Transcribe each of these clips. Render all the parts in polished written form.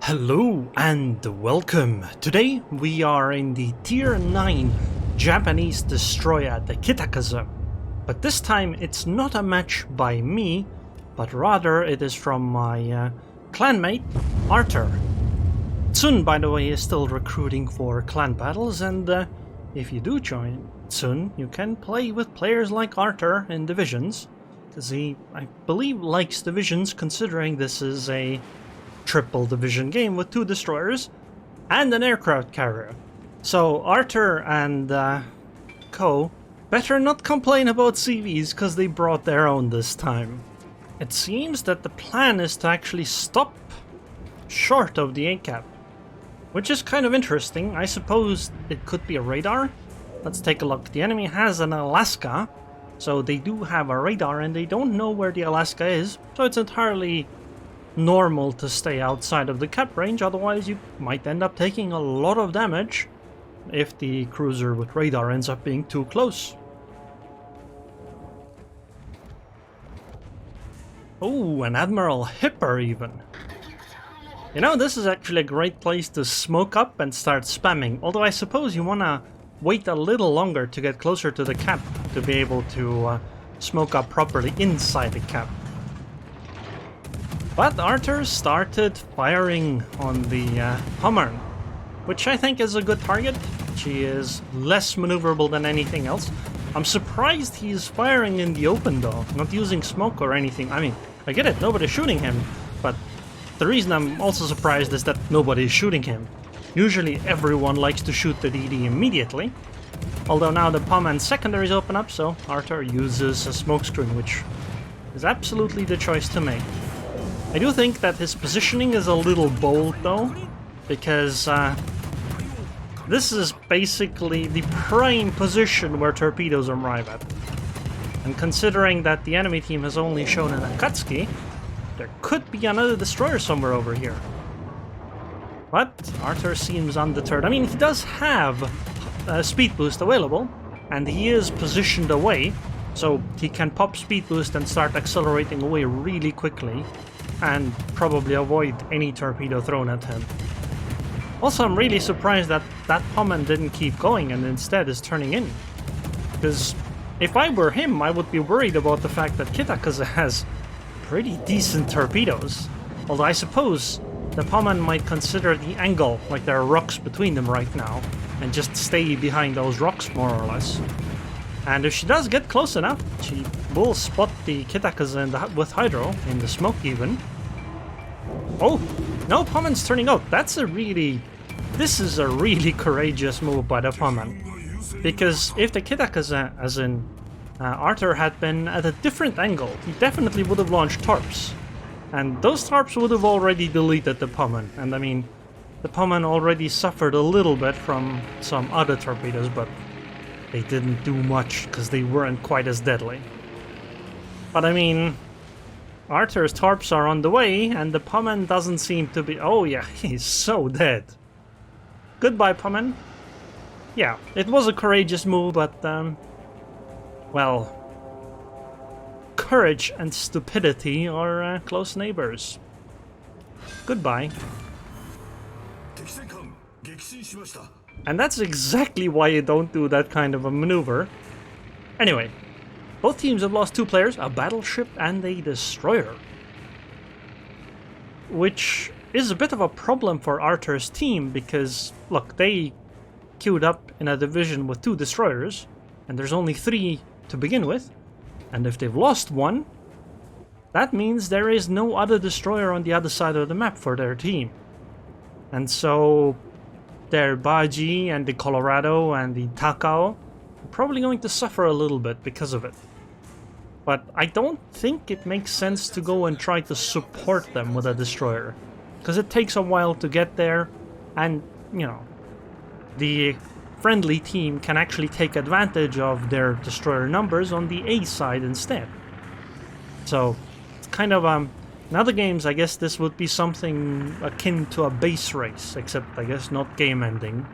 Hello and welcome. Today we are in the Tier 9 Japanese destroyer, the Kitakaze. But this time it's not a match by me, but rather it is from my clanmate, Artur. Tsun, by the way, is still recruiting for clan battles, and if you do join Tsun, you can play with players like Artur in divisions, because he, I believe, likes divisions, considering this is a triple division game with 2 destroyers and an aircraft carrier. So Artur and co better not complain about CVs, because they brought their own this time. It seems that the plan is to actually stop short of the ACAP, which is kind of interesting. I suppose it could be a radar. Let's take a look. The enemy has an Alaska, so they do have a radar and they don't know where the Alaska is, so it's entirely normal to stay outside of the cap range, otherwise you might end up taking a lot of damage if the cruiser with radar ends up being too close. Oh, an Admiral Hipper even. You know, this is actually a great place to smoke up and start spamming, although I suppose you wanna wait a little longer to get closer to the cap to be able to smoke up properly inside the cap. But Artur started firing on the Hummern, which I think is a good target. She is less maneuverable than anything else. I'm surprised he's firing in the open though, not using smoke or anything. I mean, I get it, nobody's shooting him, but the reason I'm also surprised is that nobody's shooting him. Usually everyone likes to shoot the DD immediately, although now the POM and secondaries open up, so Artur uses a smokescreen, which is absolutely the choice to make. I do think that his positioning is a little bold though, because this is basically the prime position where torpedoes arrive at. And considering that the enemy team has only shown an Akatsuki, there could be another destroyer somewhere over here. But Artur seems undeterred. I mean, he does have a speed boost available, and he is positioned away, so he can pop speed boost and start accelerating away really quickly, and probably avoid any torpedo thrown at him. Also, I'm really surprised that that Pommern didn't keep going and instead is turning in. Because if I were him, I would be worried about the fact that Kitakaze has pretty decent torpedoes. Although I suppose the Pommern might consider the angle, like there are rocks between them right now, and just stay behind those rocks more or less. And if she does get close enough, she will spot the Kitakaze with Hydro, in the smoke even. Oh, no, Pommern's turning out. This is a really courageous move by the Pommern. Because if the Kitakaze, as in Artur, had been at a different angle, he definitely would have launched torps. And those torps would have already deleted the Pommern. And I mean, the Pommern already suffered a little bit from some other torpedoes, but they didn't do much because they weren't quite as deadly. But I mean, Artur's torps are on the way, and the Pommern doesn't seem to be... Oh yeah, he's so dead. Goodbye, Pommern. Yeah, it was a courageous move, but well, courage and stupidity are close neighbors. Goodbye. And that's exactly why you don't do that kind of a maneuver. Anyway, both teams have lost 2 players, a battleship and a destroyer. Which is a bit of a problem for Artur's team, because, look, they queued up in a division with 2 destroyers, and there's only 3 to begin with. And if they've lost 1, that means there is no other destroyer on the other side of the map for their team. And so their Baji and the Colorado and the Takao are probably going to suffer a little bit because of it. But I don't think it makes sense to go and try to support them with a destroyer, because it takes a while to get there, and, you know, the friendly team can actually take advantage of their destroyer numbers on the A side instead. So it's kind of in other games, I guess this would be something akin to a base race, except I guess not game ending.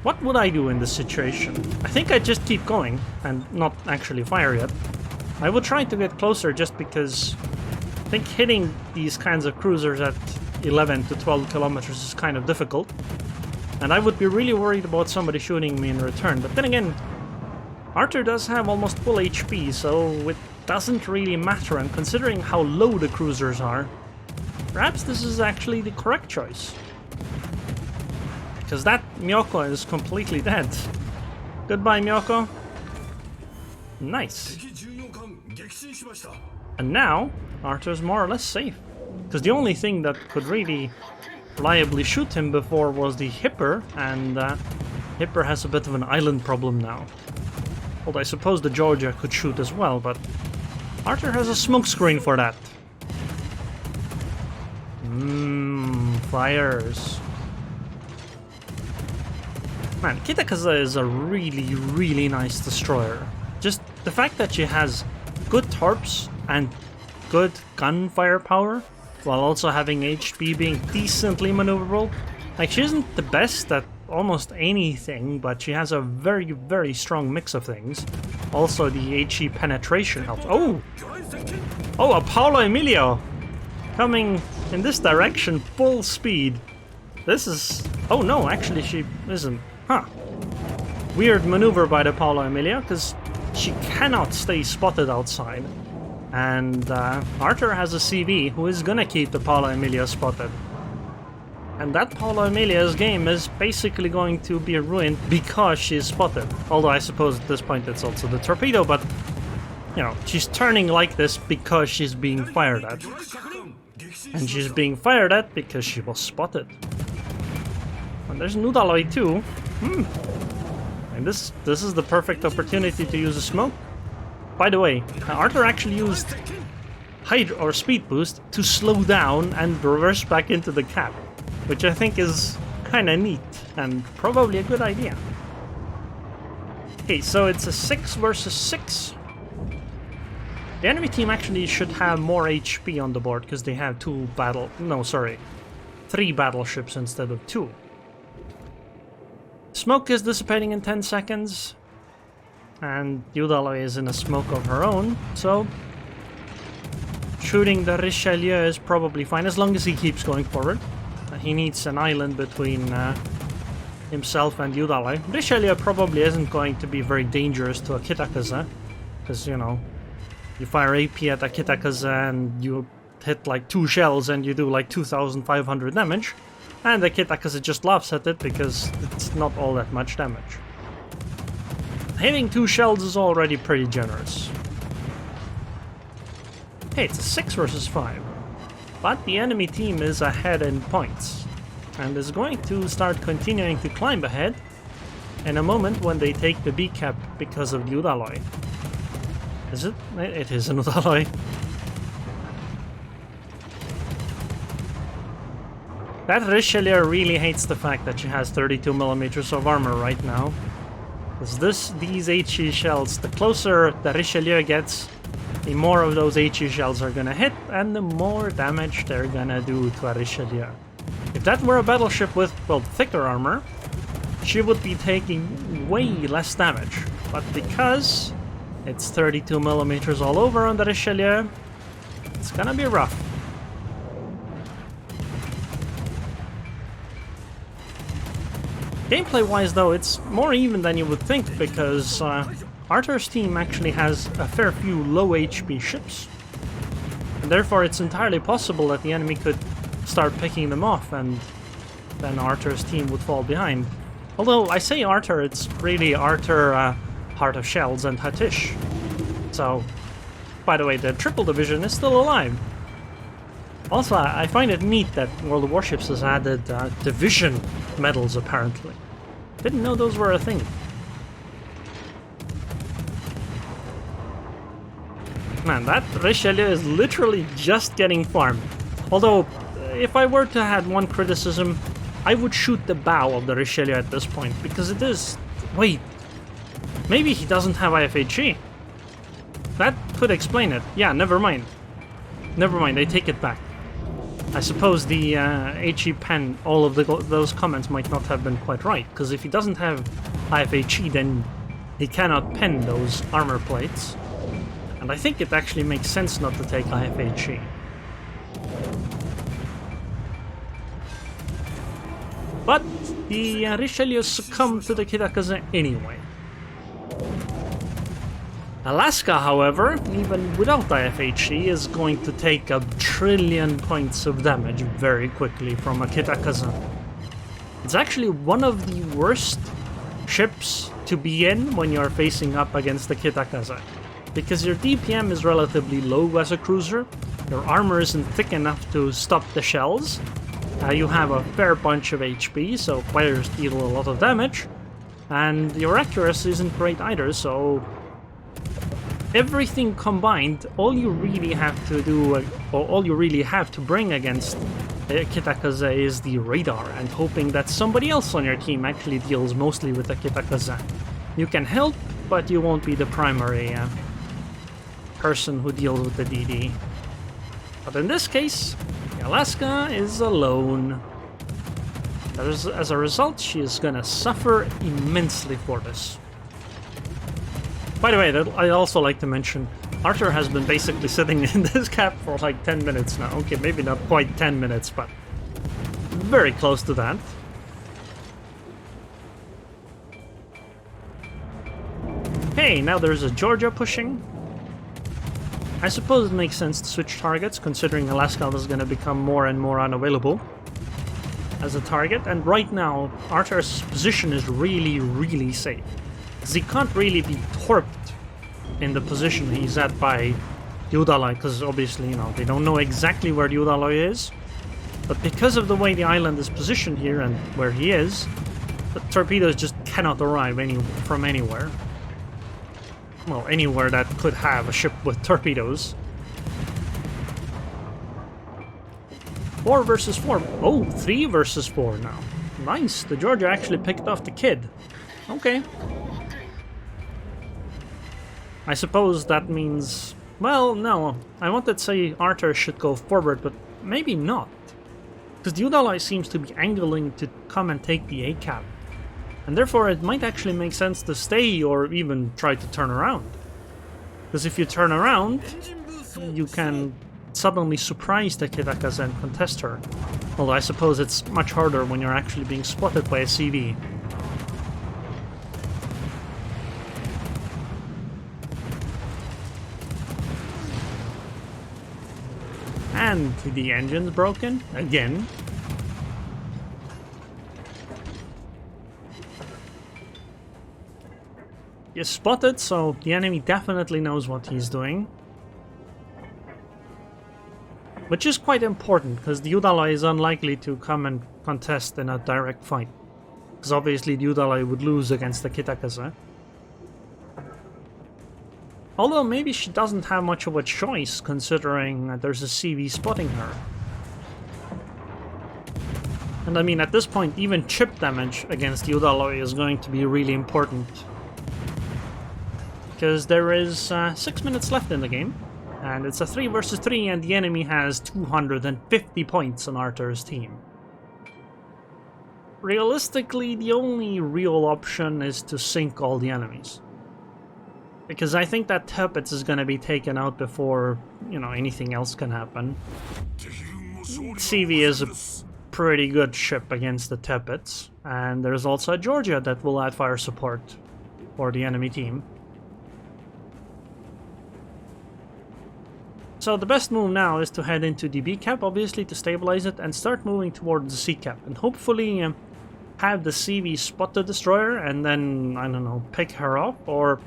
What would I do in this situation? I think I'd just keep going and not actually fire yet. I would try to get closer just because I think hitting these kinds of cruisers at 11 to 12 kilometers is kind of difficult. And I would be really worried about somebody shooting me in return. But then again, Artur does have almost full HP, so it doesn't really matter. And considering how low the cruisers are, perhaps this is actually the correct choice. Because that Myoko is completely dead. Goodbye, Myoko. Nice. And now, Artur's more or less safe. Because the only thing that could really reliably shoot him before was the Hipper, and Hipper has a bit of an island problem now. Although I suppose the Georgia could shoot as well, but Artur has a smokescreen for that. Fires. Man, Kitakaze is a really, really nice destroyer. Just the fact that she has good torps and good gunfire power, while also having HP being decently maneuverable. Like, she isn't the best at almost anything, but she has a very, very strong mix of things. Also, the HE penetration helps. Oh! Oh, a Paolo Emilio! Coming in this direction, full speed. This is... Oh no, actually she isn't. Huh. Weird maneuver by the Paolo Emilio, because she cannot stay spotted outside. And Artur has a CV who is gonna keep the Paolo Emilio spotted. And that Paolo Emilio's game is basically going to be ruined because she's spotted. Although I suppose at this point it's also the torpedo, but you know, she's turning like this because she's being fired at. And she's being fired at because she was spotted. And there's Nudaloi too. And this is the perfect opportunity to use a smoke. By the way, Artur actually used Hydro or Speed Boost to slow down and reverse back into the cap, which I think is kinda neat and probably a good idea. Okay, so it's a 6 versus 6. The enemy team actually should have more HP on the board because they have 3 battleships instead of 2. Smoke is dissipating in 10 seconds. And Yudalo is in a smoke of her own, so shooting the Richelieu is probably fine as long as he keeps going forward. He needs an island between himself and Yudalo. Richelieu probably isn't going to be very dangerous to a Kitakaze, because, you know, you fire AP at a Kitakaze and you hit like 2 shells and you do like 2,500 damage, and the Kitakaze just laughs at it because it's not all that much damage. Hitting 2 shells is already pretty generous. Hey, it's a 6 versus 5. But the enemy team is ahead in points, and is going to start continuing to climb ahead in a moment when they take the B cap because of the Udaloi. Is it? It is an Udaloi. That Richelieu really hates the fact that she has 32mm of armor right now. These HE shells, the closer the Richelieu gets, the more of those HE shells are gonna hit, and the more damage they're gonna do to a Richelieu. If that were a battleship with, well, thicker armor, she would be taking way less damage. But because it's 32mm all over on the Richelieu, it's gonna be rough. Gameplay-wise, though, it's more even than you would think, because Artur's team actually has a fair few low HP ships. And therefore it's entirely possible that the enemy could start picking them off, and then Artur's team would fall behind. Although, I say Artur, it's really Artur, Heart of Shells, and Hatish. So, by the way, the Triple Division is still alive. Also, I find it neat that World of Warships has added division medals, apparently. Didn't know those were a thing. Man, that Richelieu is literally just getting farmed. Although, if I were to add one criticism, I would shoot the bow of the Richelieu at this point, because it is... Wait, maybe he doesn't have IFHE. That could explain it. Yeah, never mind. Never mind, I take it back. I suppose the HE pen, all of those comments might not have been quite right, because if he doesn't have IFHE, then he cannot pen those armor plates. And I think it actually makes sense not to take IFHE. But the Richelieu succumbed to the Kitakaze anyway. Alaska, however, even without IFHE, is going to take 1 trillion points of damage very quickly from a Kitakaze. It's actually one of the worst ships to be in when you're facing up against the Kitakaze, because your DPM is relatively low as a cruiser, your armor isn't thick enough to stop the shells, you have a fair bunch of HP, so players deal a lot of damage, and your accuracy isn't great either, so everything combined, all you really have to do, or all you really have to bring against Kitakaze is the radar, and hoping that somebody else on your team actually deals mostly with the Kitakaze. You can help, but you won't be the primary person who deals with the DD. But in this case, Alaska is alone. As a result, she is gonna suffer immensely for this. By the way, I'd also like to mention, Artur has been basically sitting in this cap for like 10 minutes now. Okay, maybe not quite 10 minutes, but very close to that. Hey, now there's a Georgia pushing. I suppose it makes sense to switch targets, considering Alaska is going to become more and more unavailable as a target, and right now Artur's position is really, really safe, because he can't really be torped in the position he's at by Yudalai, because obviously, you know, they don't know exactly where Yudalai is, but because of the way the island is positioned here and where he is, the torpedoes just cannot arrive from anywhere. Well, anywhere that could have a ship with torpedoes. 4 versus 4. Oh, 3 versus 4 now. Nice, the Georgia actually picked off the kid. Okay. I suppose that means... Well, no. I wanted to say Artur should go forward, but maybe not. Because the Yudalai seems to be angling to come and take the A-cap. And therefore it might actually make sense to stay or even try to turn around. Because if you turn around, you can suddenly surprise the Kitakaze and contest her. Although I suppose it's much harder when you're actually being spotted by a CV. And the engine's broken again. He's spotted, so the enemy definitely knows what he's doing. Which is quite important, because the Yudalai is unlikely to come and contest in a direct fight. Because obviously the Yudalai would lose against the Kitakaze. Although maybe she doesn't have much of a choice, considering that there's a CV spotting her. And I mean, at this point, even chip damage against Yudalai is going to be really important. Because there is 6 minutes left in the game, and it's a 3 versus 3, and the enemy has 250 points on Artur's team. Realistically, the only real option is to sink all the enemies. Because I think that Teppets is going to be taken out before, you know, anything else can happen. CV is a pretty good ship against the Teppets, and there's also a Georgia that will add fire support for the enemy team. So the best move now is to head into the B cap, obviously, to stabilize it, and start moving towards the C cap, and hopefully have the CV spot the destroyer and then, I don't know, pick her up, or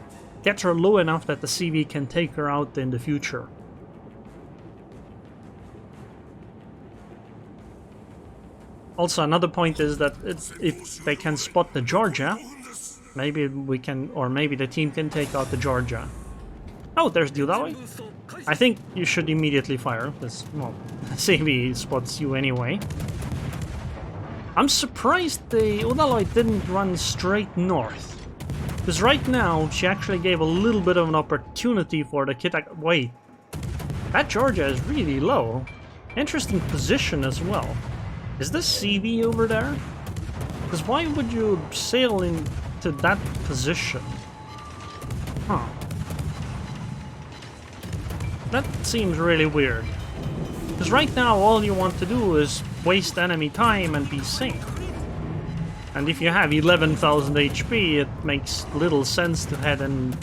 get her low enough that the CV can take her out in the future. Also, another point is that if they can spot the Georgia, maybe we can, or maybe the team can take out the Georgia. Oh, there's the Yudalai. I think you should immediately fire, because, well, CV spots you anyway. I'm surprised the Yudalai didn't run straight north. Because right now, she actually gave a little bit of an opportunity for the Kitakaze. Wait, that Georgia is really low. Interesting position as well. Is this CV over there? Because why would you sail into that position? Huh. that seems really weird. Because right now all you want to do is waste enemy time and be safe. And if you have 11,000 HP, it makes little sense to head in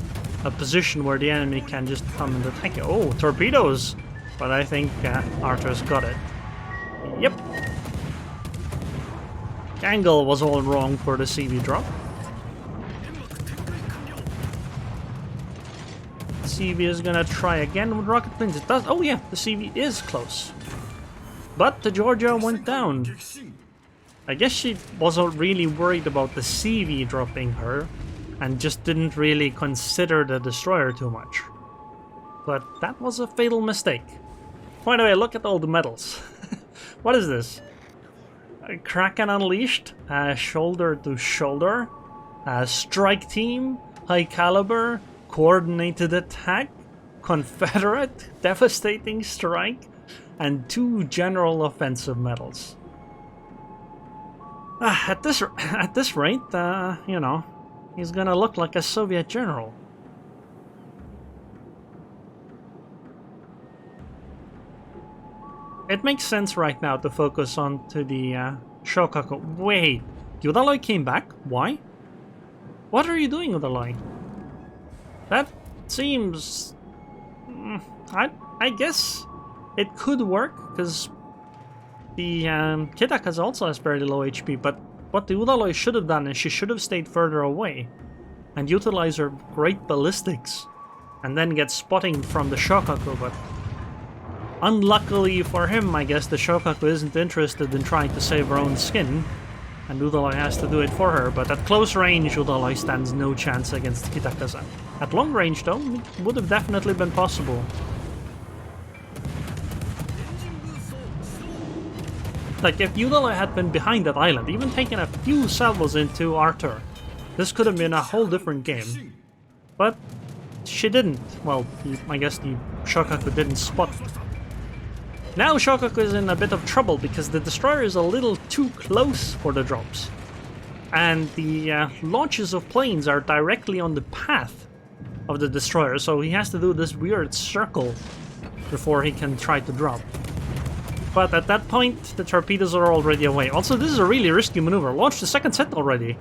a position where the enemy can just come and attack you. Oh, torpedoes! But I think Artur's got it. Yep. Angle was all wrong for the CV drop. CV is gonna try again with rocket planes. It does. Oh yeah, the CV is close. But the Georgia went down. I guess she wasn't really worried about the CV dropping her and just didn't really consider the destroyer too much. But that was a fatal mistake. By the way, look at all the medals. What is this? Kraken Unleashed, Shoulder to Shoulder, Strike Team, High Caliber, Coordinated Attack, Confederate, Devastating Strike, and 2 General Offensive medals. At this rate, you know, he's gonna look like a Soviet general. It makes sense right now to focus on to the Shokaku. Wait, Yudaloi came back? Why? What are you doing, Yudaloi? That seems... I guess it could work, because the Kitakaze also has very low HP, but what the Udaloi should have done is she should have stayed further away and utilized her great ballistics and then get spotting from the Shokaku, but unluckily for him, I guess the Shokaku isn't interested in trying to save her own skin, and Udaloi has to do it for her, but at close range Udaloi stands no chance against Kitakaze. At long range though, it would have definitely been possible. Like, if Udaloi had been behind that island, even taking a few salvos into Artur, this could have been a whole different game. But she didn't. Well, I guess the Shokaku didn't spot. Now Shokaku is in a bit of trouble because the destroyer is a little too close for the drops. And the launches of planes are directly on the path of the destroyer, so he has to do this weird circle before he can try to drop. But at that point, the torpedoes are already away. Also, this is a really risky maneuver. Launch the second set already.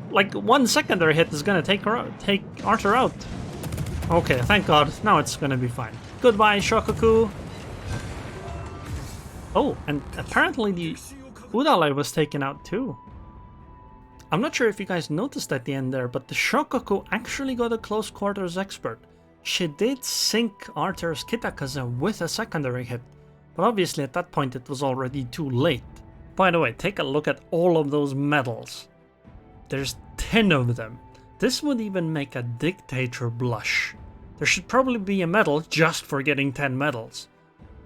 Like, 1 secondary hit is gonna take Artur out. Okay, thank God. Now it's gonna be fine. Goodbye, Shokaku. Oh, and apparently the Udaloi was taken out too. I'm not sure if you guys noticed at the end there, but the Shokaku actually got a close quarters expert. She did sink Artur's Kitakaze with a secondary hit. But obviously at that point it was already too late. By the way, take a look at all of those medals. There's 10 of them. This would even make a dictator blush. There should probably be a medal just for getting 10 medals.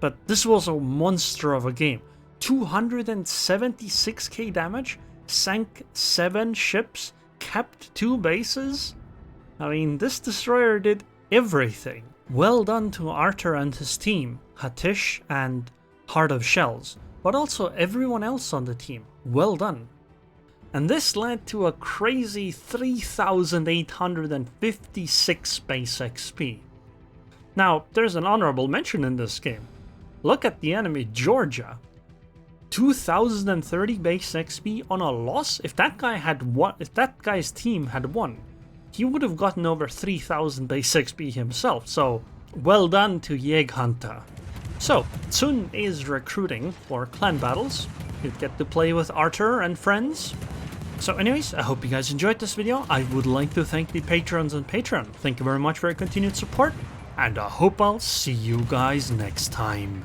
But this was a monster of a game. 276k damage, sank 7 ships, kept 2 bases. I mean, this destroyer did everything. Well done to Artur and his team, Hatish and Heart of Shells, but also everyone else on the team. Well done. And this led to a crazy 3,856 base XP. Now, there's an honorable mention in this game. Look at the enemy Georgia. 2,030 base XP on a loss? If that guy had won, if that guy's team had won, he would have gotten over 3,000 base XP himself, so well done to Yeghanta. So, soon is recruiting for clan battles. You get to play with Artur and friends. So anyways, I hope you guys enjoyed this video. I would like to thank the patrons on Patreon. Thank you very much for your continued support, and I hope I'll see you guys next time.